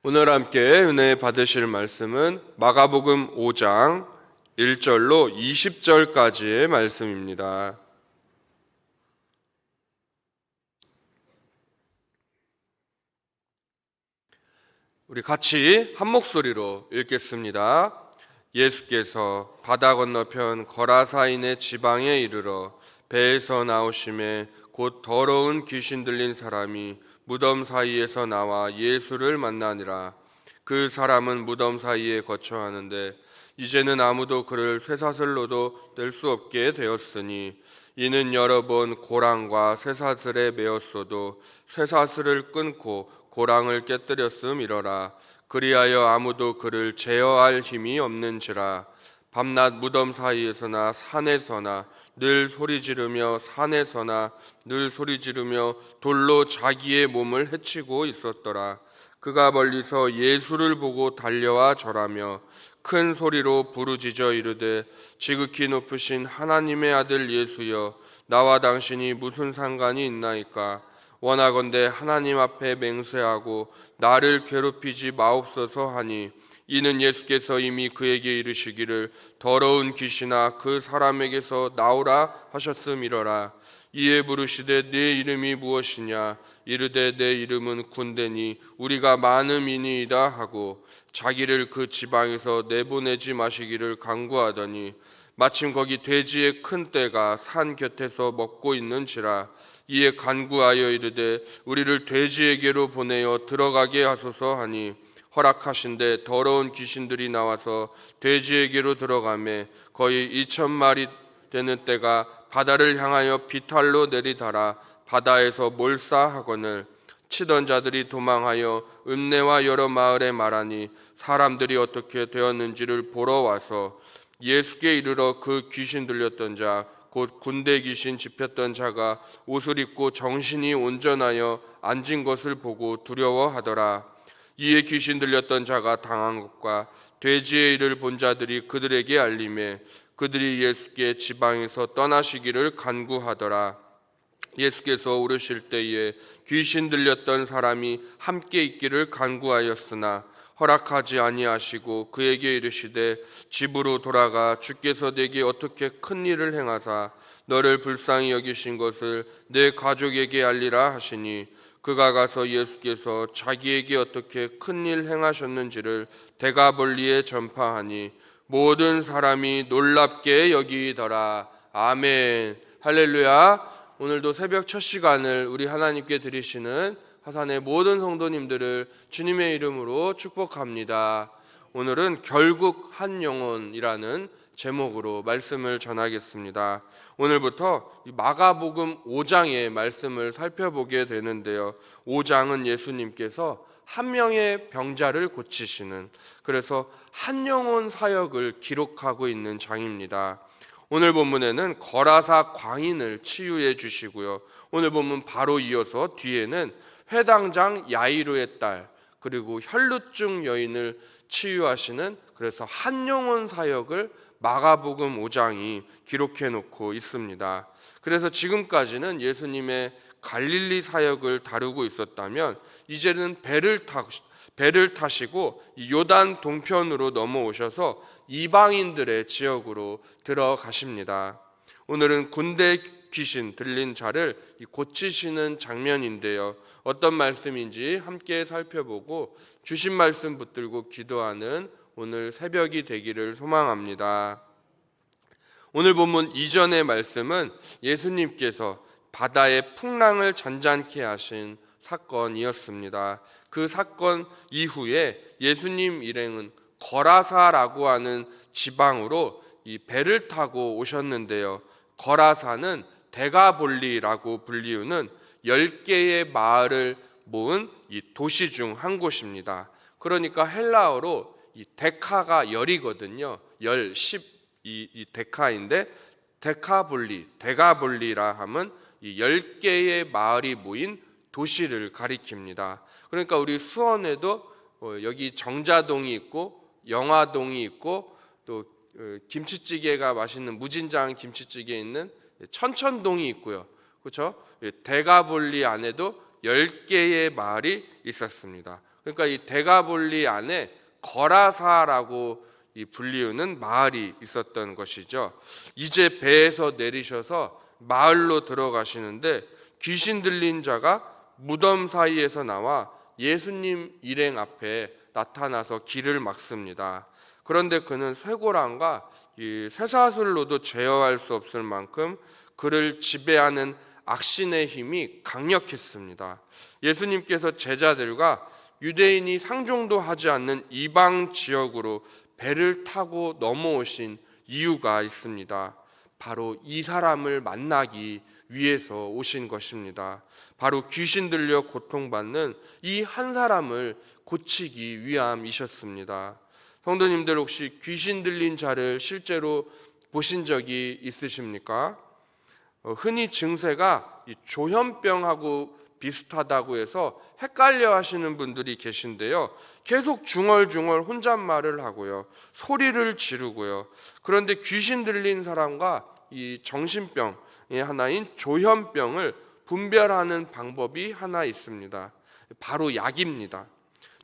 오늘 함께 은혜 받으실 말씀은 마가복음 5장 1절로 20절까지의 말씀입니다. 우리 같이 한 목소리로 읽겠습니다. 예수께서 바다 건너편 거라사인의 지방에 이르러 배에서 나오심에 곧 더러운 귀신 들린 사람이 무덤 사이에서 나와 예수를 만나니라. 그 사람은 무덤 사이에 거처하는데 이제는 아무도 그를 쇠사슬로도 뗄 수 없게 되었으니 이는 여러 번 고랑과 쇠사슬에 매었어도 쇠사슬을 끊고 고랑을 깨뜨렸음이러라. 그리하여 아무도 그를 제어할 힘이 없는지라. 밤낮 무덤 사이에서나 산에서나 늘 소리 지르며 산에서나 늘 소리 지르며 돌로 자기의 몸을 해치고 있었더라. 그가 멀리서 예수를 보고 달려와 절하며 큰 소리로 부르짖어 이르되 지극히 높으신 하나님의 아들 예수여, 나와 당신이 무슨 상관이 있나이까? 원하건대 하나님 앞에 맹세하고 나를 괴롭히지 마옵소서 하니, 이는 예수께서 이미 그에게 이르시기를 더러운 귀신아 그 사람에게서 나오라 하셨음이러라. 이에 부르시되 네 이름이 무엇이냐? 이르되 내 이름은 군대니 우리가 많음이니이다 하고 자기를 그 지방에서 내보내지 마시기를 간구하더니, 마침 거기 돼지의 큰 떼가 산 곁에서 먹고 있는지라. 이에 간구하여 이르되 우리를 돼지에게로 보내어 들어가게 하소서 하니, 허락하신데 더러운 귀신들이 나와서 돼지에게로 들어가매 거의 2,000마리 되는 떼가 바다를 향하여 비탈로 내리달아 바다에서 몰사하거늘, 치던 자들이 도망하여 읍내와 여러 마을에 말하니 사람들이 어떻게 되었는지를 보러 와서 예수께 이르러 그 귀신 들렸던 자 곧 군대 귀신 집혔던 자가 옷을 입고 정신이 온전하여 앉은 것을 보고 두려워하더라. 이에 귀신 들렸던 자가 당한 것과 돼지의 일을 본 자들이 그들에게 알림해 그들이 예수께 지방에서 떠나시기를 간구하더라. 예수께서 오르실 때에 귀신 들렸던 사람이 함께 있기를 간구하였으나 허락하지 아니하시고 그에게 이르시되 집으로 돌아가 주께서 내게 어떻게 큰 일을 행하사 너를 불쌍히 여기신 것을 내 가족에게 알리라 하시니, 그가 가서 예수께서 자기에게 어떻게 큰 일 행하셨는지를 데가볼리에 전파하니 모든 사람이 놀랍게 여기더라. 아멘. 할렐루야. 오늘도 새벽 첫 시간을 우리 하나님께 드리시는 화산의 모든 성도님들을 주님의 이름으로 축복합니다. 오늘은 결국 한 영혼이라는 제목으로 말씀을 전하겠습니다. 오늘부터 마가복음 5장의 말씀을 살펴보게 되는데요. 5장은 예수님께서 한 명의 병자를 고치시는, 그래서 한 영혼 사역을 기록하고 있는 장입니다. 오늘 본문에는 거라사 광인을 치유해 주시고요. 오늘 본문 바로 이어서 뒤에는 회당장 야이로의 딸 그리고 혈루증 여인을 치유하시는, 그래서 한 영혼 사역을 마가복음 5장이 기록해 놓고 있습니다. 그래서 지금까지는 예수님의 갈릴리 사역을 다루고 있었다면 이제는 배를 타시고 요단 동편으로 넘어오셔서 이방인들의 지역으로 들어가십니다. 오늘은 군대 귀신 들린 자를 고치시는 장면인데요. 어떤 말씀인지 함께 살펴보고 주신 말씀 붙들고 기도하는 오늘 새벽이 되기를 소망합니다. 오늘 본문 이전의 말씀은 예수님께서 바다의 풍랑을 잔잔케 하신 사건이었습니다. 그 사건 이후에 예수님 일행은 거라사라고 하는 지방으로 이 배를 타고 오셨는데요. 거라사는 데가볼리라고 불리우는 10개의 마을을 모은 이 도시 중 한 곳입니다. 그러니까 헬라어로 이 데카가 열이거든요. 10, 이 데카인데 데가볼리라 하면 이 10개의 마을이 모인 도시를 가리킵니다. 그러니까 우리 수원에도 여기 정자동이 있고 영화동이 있고 또 김치찌개가 맛있는 무진장 김치찌개 있는 천천동이 있고요. 그렇죠? 데가볼리 안에도 10개의 마을이 있었습니다. 그러니까 이 데가볼리 안에 거라사라고 이 불리우는 마을이 있었던 것이죠. 이제 배에서 내리셔서 마을로 들어가시는데 귀신 들린 자가 무덤 사이에서 나와 예수님 일행 앞에 나타나서 길을 막습니다. 그런데 그는 쇠고랑과 이 쇠사슬로도 제어할 수 없을 만큼 그를 지배하는 악신의 힘이 강력했습니다. 예수님께서 제자들과 유대인이 상종도 하지 않는 이방 지역으로 배를 타고 넘어오신 이유가 있습니다. 바로 이 사람을 만나기 위해서 오신 것입니다. 바로 귀신 들려 고통받는 이 한 사람을 고치기 위함이셨습니다. 성도님들, 혹시 귀신 들린 자를 실제로 보신 적이 있으십니까? 흔히 증세가 이 조현병하고 비슷하다고 해서 헷갈려 하시는 분들이 계신데요. 계속 중얼중얼 혼잣말을 하고요. 소리를 지르고요. 그런데 귀신 들린 사람과 이 정신병의 하나인 조현병을 분별하는 방법이 하나 있습니다. 바로 약입니다.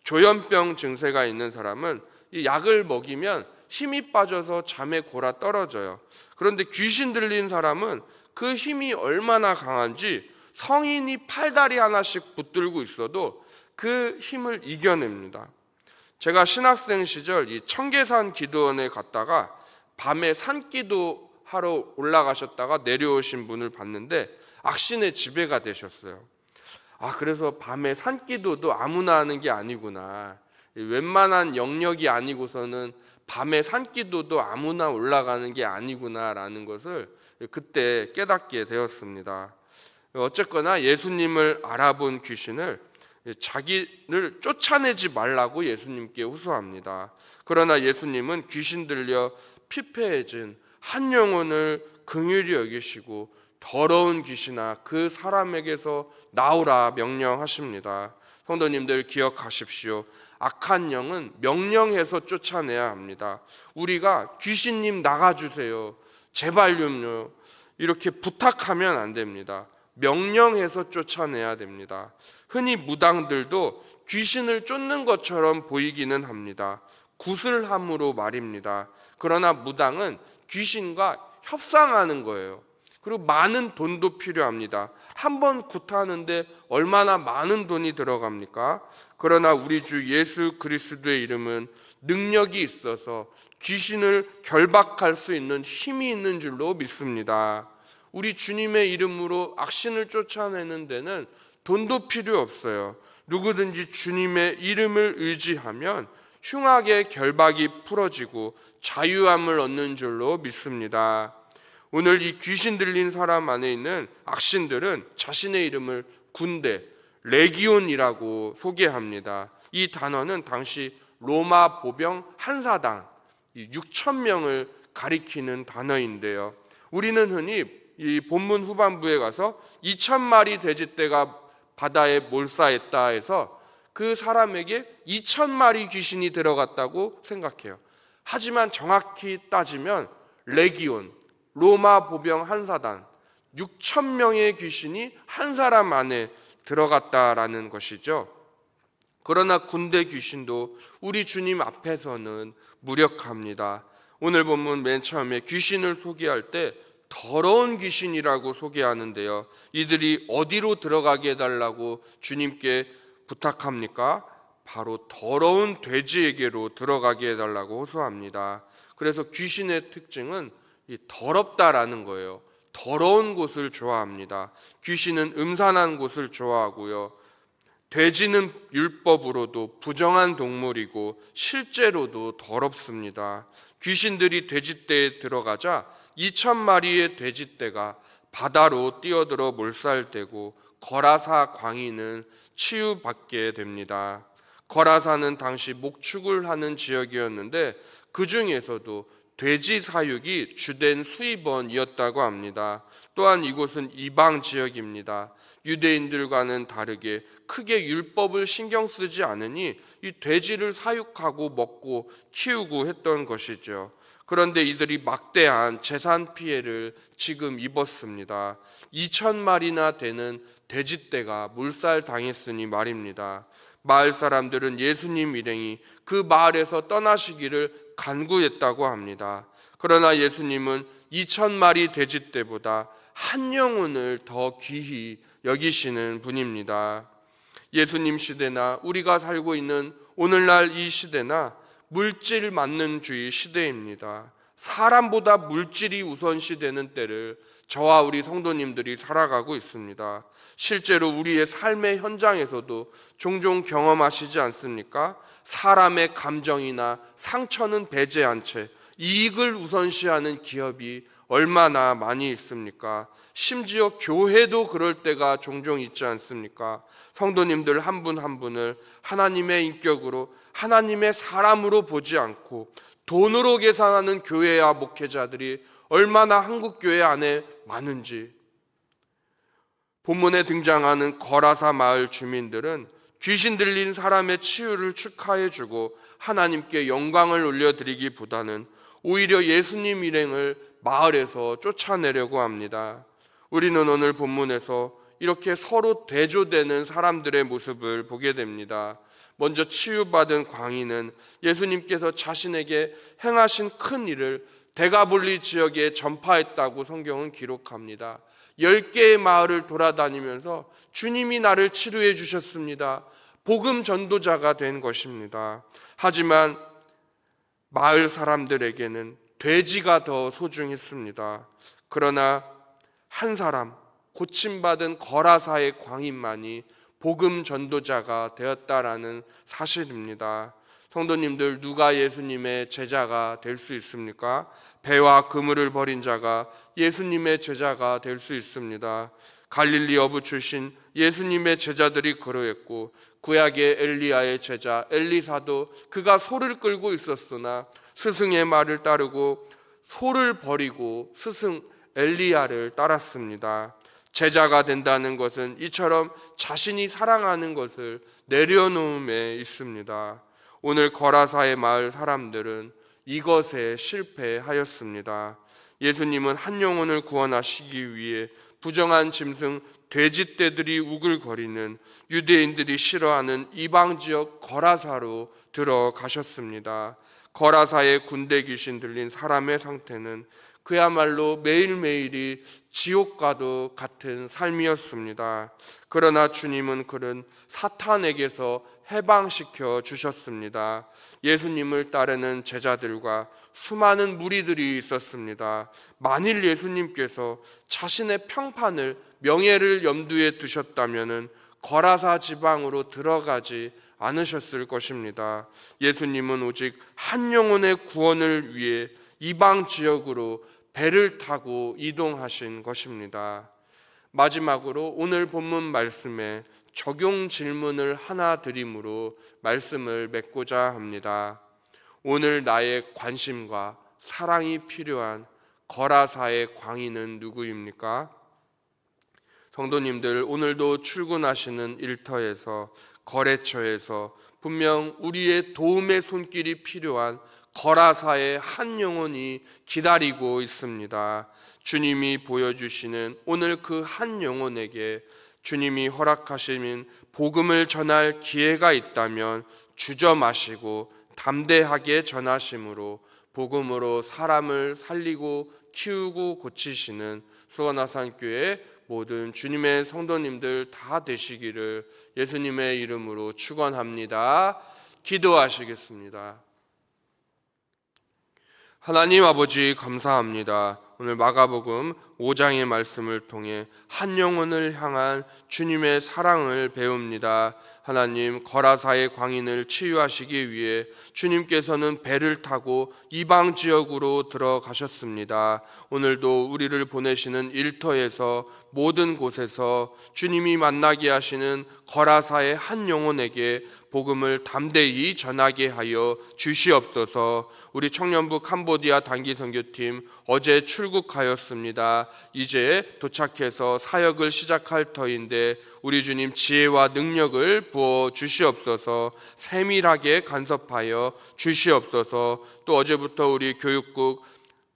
조현병 증세가 있는 사람은 이 약을 먹이면 힘이 빠져서 잠에 골아 떨어져요. 그런데 귀신 들린 사람은 그 힘이 얼마나 강한지 성인이 팔다리 하나씩 붙들고 있어도 그 힘을 이겨냅니다. 제가 신학생 시절 이 청계산 기도원에 갔다가 밤에 산기도 하러 올라가셨다가 내려오신 분을 봤는데 악신의 지배가 되셨어요. 그래서 밤에 산기도도 아무나 하는 게 아니구나. 웬만한 영역이 아니고서는 밤에 산기도도 아무나 올라가는 게 아니구나라는 것을 그때 깨닫게 되었습니다. 어쨌거나 예수님을 알아본 귀신을 자기를 쫓아내지 말라고 예수님께 호소합니다. 그러나 예수님은 귀신 들려 피폐해진 한 영혼을 긍휼히 여기시고 더러운 귀신아 그 사람에게서 나오라 명령하십니다. 성도님들 기억하십시오. 악한 영은 명령해서 쫓아내야 합니다. 우리가 귀신님 나가주세요, 제발요, 이렇게 부탁하면 안 됩니다. 명령해서 쫓아내야 됩니다. 흔히 무당들도 귀신을 쫓는 것처럼 보이기는 합니다. 구슬함으로 말입니다. 그러나 무당은 귀신과 협상하는 거예요. 그리고 많은 돈도 필요합니다. 한 번 굿하는데 얼마나 많은 돈이 들어갑니까? 그러나 우리 주 예수 그리스도의 이름은 능력이 있어서 귀신을 결박할 수 있는 힘이 있는 줄로 믿습니다. 우리 주님의 이름으로 악신을 쫓아내는 데는 돈도 필요 없어요. 누구든지 주님의 이름을 의지하면 흉악의 결박이 풀어지고 자유함을 얻는 줄로 믿습니다. 오늘 이 귀신 들린 사람 안에 있는 악신들은 자신의 이름을 군대, 레기온이라고 소개합니다. 이 단어는 당시 로마 보병 한 사당 6,000명을 가리키는 단어인데요. 우리는 흔히 이 본문 후반부에 가서 2,000마리 돼지떼가 바다에 몰사했다 해서 그 사람에게 2,000마리 귀신이 들어갔다고 생각해요. 하지만 정확히 따지면 레기온, 로마 보병 한 사단 6,000명의 귀신이 한 사람 안에 들어갔다라는 것이죠. 그러나 군대 귀신도 우리 주님 앞에서는 무력합니다. 오늘 본문 맨 처음에 귀신을 소개할 때 더러운 귀신이라고 소개하는데요. 이들이 어디로 들어가게 해달라고 주님께 부탁합니까? 바로 더러운 돼지에게로 들어가게 해달라고 호소합니다. 그래서 귀신의 특징은 이 더럽다라는 거예요. 더러운 곳을 좋아합니다. 귀신은 음산한 곳을 좋아하고요. 돼지는 율법으로도 부정한 동물이고 실제로도 더럽습니다. 귀신들이 돼지떼에 들어가자 2,000마리의 돼지떼가 바다로 뛰어들어 몰살되고 거라사 광인은 치유받게 됩니다. 거라사는 당시 목축을 하는 지역이었는데 그 중에서도 돼지 사육이 주된 수입원이었다고 합니다. 또한 이곳은 이방 지역입니다. 유대인들과는 다르게 크게 율법을 신경 쓰지 않으니 이 돼지를 사육하고 먹고 키우고 했던 것이죠. 그런데 이들이 막대한 재산 피해를 지금 입었습니다. 2,000마리나 되는 돼지떼가 몰살당했으니 말입니다. 마을 사람들은 예수님 일행이 그 마을에서 떠나시기를 간구했다고 합니다. 그러나 예수님은 2,000마리 돼지 떼보다 한 영혼을 더 귀히 여기시는 분입니다. 예수님 시대나 우리가 살고 있는 오늘날 이 시대나 물질 만능주의 시대입니다. 사람보다 물질이 우선시되는 때를 저와 우리 성도님들이 살아가고 있습니다. 실제로 우리의 삶의 현장에서도 종종 경험하시지 않습니까? 사람의 감정이나 상처는 배제한 채 이익을 우선시하는 기업이 얼마나 많이 있습니까? 심지어 교회도 그럴 때가 종종 있지 않습니까? 성도님들 한 분 한 분을 하나님의 인격으로, 하나님의 사람으로 보지 않고 돈으로 계산하는 교회와 목회자들이 얼마나 한국교회 안에 많은지. 본문에 등장하는 거라사 마을 주민들은 귀신 들린 사람의 치유를 축하해주고 하나님께 영광을 올려드리기보다는 오히려 예수님 일행을 마을에서 쫓아내려고 합니다. 우리는 오늘 본문에서 이렇게 서로 대조되는 사람들의 모습을 보게 됩니다. 먼저 치유받은 광인은 예수님께서 자신에게 행하신 큰 일을 데가볼리 지역에 전파했다고 성경은 기록합니다. 10개의 마을을 돌아다니면서 주님이 나를 치료해 주셨습니다. 복음 전도자가 된 것입니다. 하지만 마을 사람들에게는 돼지가 더 소중했습니다. 그러나 한 사람, 고침받은 거라사의 광인만이 복음 전도자가 되었다라는 사실입니다. 성도님들, 누가 예수님의 제자가 될 수 있습니까? 배와 그물을 버린 자가 예수님의 제자가 될 수 있습니다. 갈릴리 어부 출신 예수님의 제자들이 그러했고, 구약의 엘리야의 제자 엘리사도 그가 소를 끌고 있었으나 스승의 말을 따르고 소를 버리고 스승 엘리야를 따랐습니다. 제자가 된다는 것은 이처럼 자신이 사랑하는 것을 내려놓음에 있습니다. 오늘 거라사의 마을 사람들은 이것에 실패하였습니다. 예수님은 한 영혼을 구원하시기 위해 부정한 짐승 돼지떼들이 우글거리는 유대인들이 싫어하는 이방 지역 거라사로 들어가셨습니다. 거라사의 군대 귀신 들린 사람의 상태는 그야말로 매일매일이 지옥과도 같은 삶이었습니다. 그러나 주님은 그는 사탄에게서 해방시켜 주셨습니다. 예수님을 따르는 제자들과 수많은 무리들이 있었습니다. 만일 예수님께서 자신의 평판을, 명예를 염두에 두셨다면 거라사 지방으로 들어가지 않으셨을 것입니다. 예수님은 오직 한 영혼의 구원을 위해 이방 지역으로 배를 타고 이동하신 것입니다. 마지막으로 오늘 본문 말씀에 적용 질문을 하나 드림으로 말씀을 맺고자 합니다. 오늘 나의 관심과 사랑이 필요한 거라사의 광인은 누구입니까? 성도님들, 오늘도 출근하시는 일터에서, 거래처에서 분명 우리의 도움의 손길이 필요한 거라사의 한 영혼이 기다리고 있습니다. 주님이 보여주시는 오늘 그 한 영혼에게 주님이 허락하시는 복음을 전할 기회가 있다면 주저 마시고 담대하게 전하심으로 복음으로 사람을 살리고 키우고 고치시는 수원아산교회 모든 주님의 성도님들 다 되시기를 예수님의 이름으로 축원합니다. 기도하시겠습니다. 하나님 아버지, 감사합니다. 오늘 마가복음 5장의 말씀을 통해 한 영혼을 향한 주님의 사랑을 배웁니다. 하나님, 거라사의 광인을 치유하시기 위해 주님께서는 배를 타고 이방 지역으로 들어가셨습니다. 오늘도 우리를 보내시는 일터에서 모든 곳에서 주님이 만나게 하시는 거라사의 한 영혼에게 복음을 담대히 전하게 하여 주시옵소서. 우리 청년부 캄보디아 단기 선교팀 어제 출국하였습니다. 이제 도착해서 사역을 시작할 터인데 우리 주님 지혜와 능력을 부어 주시옵소서. 세밀하게 간섭하여 주시옵소서. 또 어제부터 우리 교육국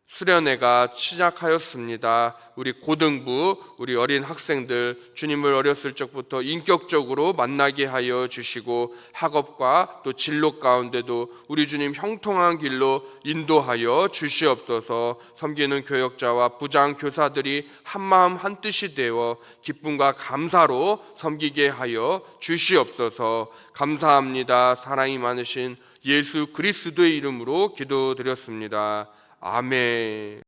수련회가 시작하였습니다. 우리 고등부, 우리 어린 학생들 주님을 어렸을 적부터 인격적으로 만나게 하여 주시고 학업과 또 진로 가운데도 우리 주님 형통한 길로 인도하여 주시옵소서. 섬기는 교역자와 부장 교사들이 한마음 한뜻이 되어 기쁨과 감사로 섬기게 하여 주시옵소서. 감사합니다. 사랑이 많으신 예수 그리스도의 이름으로 기도드렸습니다. 아멘.